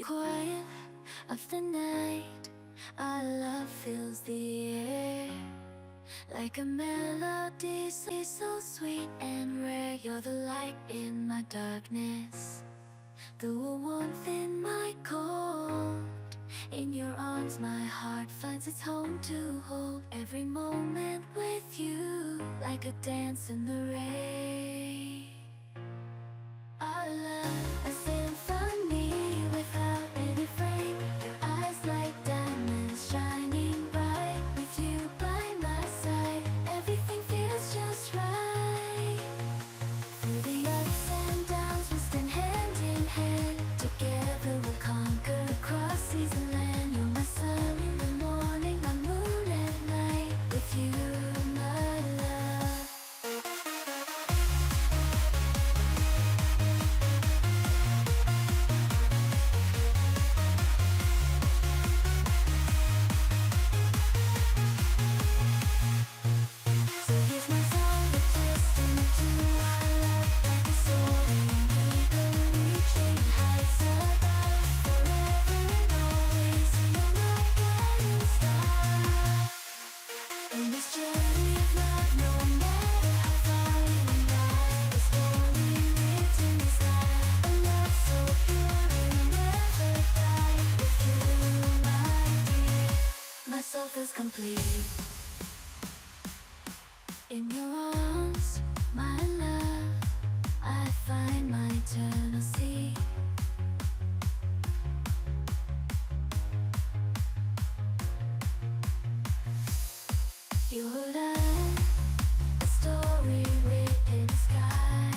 Quiet of the night, our love fills the air like a melody so sweet and rare. You're the light in my darkness, the warmth in my cold. In your arms my heart finds its home to hold every moment with you, like a dance in the rain. Our love, a symphony without any frame. Your eyes like diamonds shining bright. With you by my side, everything feels just right. Through the ups and downs, we stand hand in hand. Together we'll conquer across seas and land. You're my sun in the morning, my moon at night. With you, my love. So here's my song, a testament to our love, like a soaring eagle reaching heights above. Forever and always, you're my guiding star. In this journey of love, no matter how far we ride, the story written is life. A love so pure it'll never die. With you, my dear, my soul feels complete. In your arms, my love, I find my eternal sea. Your love, a story written in the sky.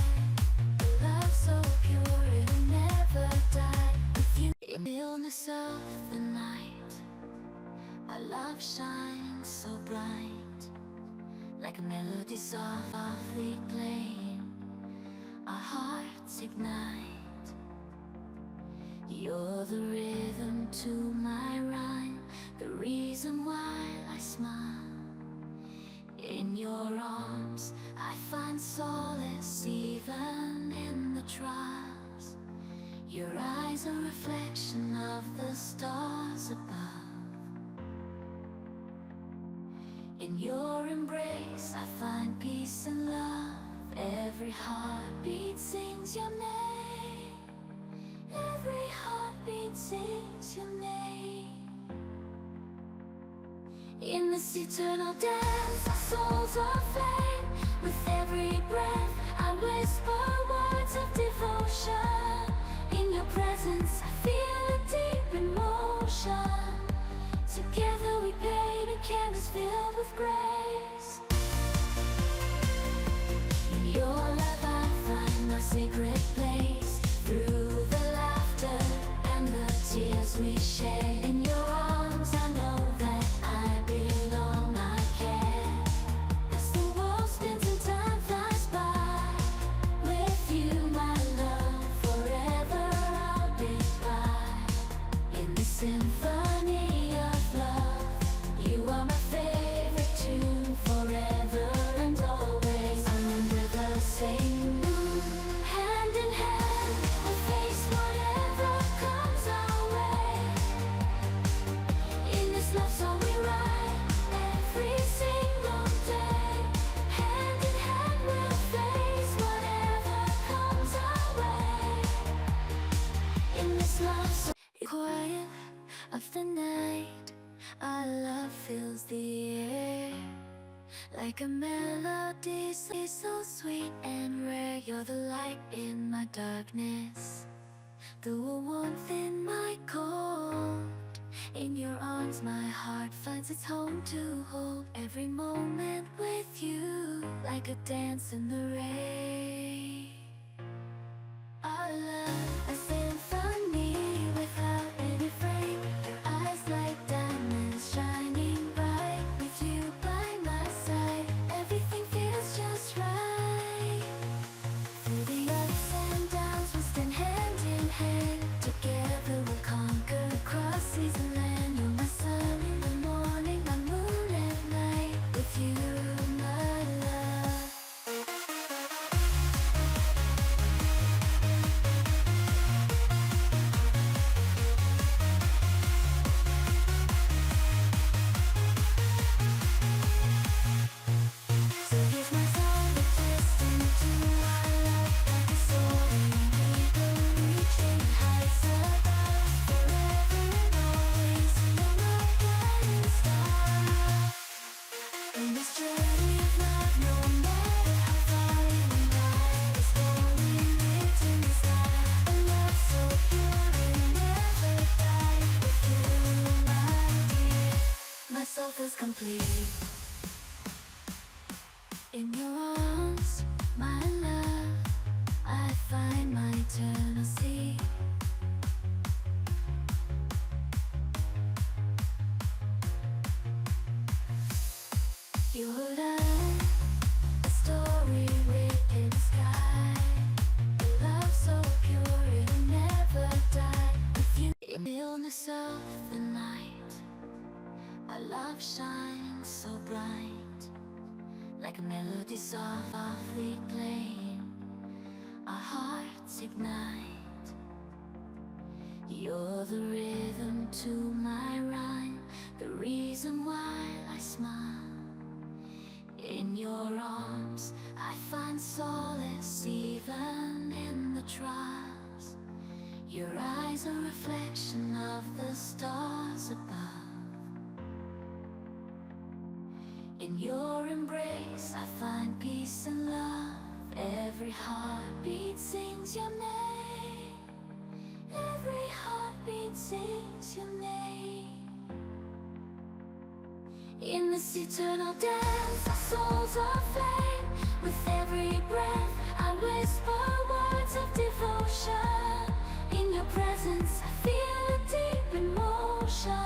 A love so pure it'll never die. With you in the illness of the night, our love shines so bright, like a melody softly playing, our hearts ignite. You're the rhythm to my rhyme, the reason why I smile. In your arms I find solace even in the trials. Your eyes a reflection of the stars above. In your embrace I find peace and love. Every heartbeat sings your name. Every heartbeat sings your name. In this eternal dance, our souls are flame. With every breath I whisper words of devotion. In your presence I feel a deep emotion. Together we paint a canvas filled with grace. In your love I find my sacred place. Through the laughter and the tears we share. In your arms I know that I belong, I care. As the world spins and time flies by, with you my love, forever I'll be by. In this symphony of love, you are my favorite tune, forever and always. Under the same moon, hand in hand, we'll face whatever comes our way. In this love song we write every single day. Hand in hand we'll face whatever comes our way. In this love song, quiet of the night, our love fills the air like a melody so sweet and rare. You're the light in my darkness, the warmth in my cold. In your arms my heart finds its home to hold every moment with you, like a dance in the rain. Our love, a symphony without any frame. Your eyes like diamonds shining bright. With you by my side, everything feels just right. Through the ups and downs we stand hand in hand. Together we'll conquer across seas and land. You're my sun in the morning, my moon at night. With you, my love. complete. In your arms, my love, I find my eternal sea. You're love, a story written in the sky. A love so pure it'll never die. With you in the illness of the night, our love shines so bright, like a melody softly playing, our hearts ignite. You're the rhythm to my rhyme, the reason why I smile. In your arms I find solace even in the trials. Your eyes a reflection of the stars above. In your embrace I find peace and love. Every heartbeat sings your name. Every heartbeat sings your name. In this eternal dance, our souls are flame. With every breath, I whisper words of devotion. In your presence, I feel a deep emotion.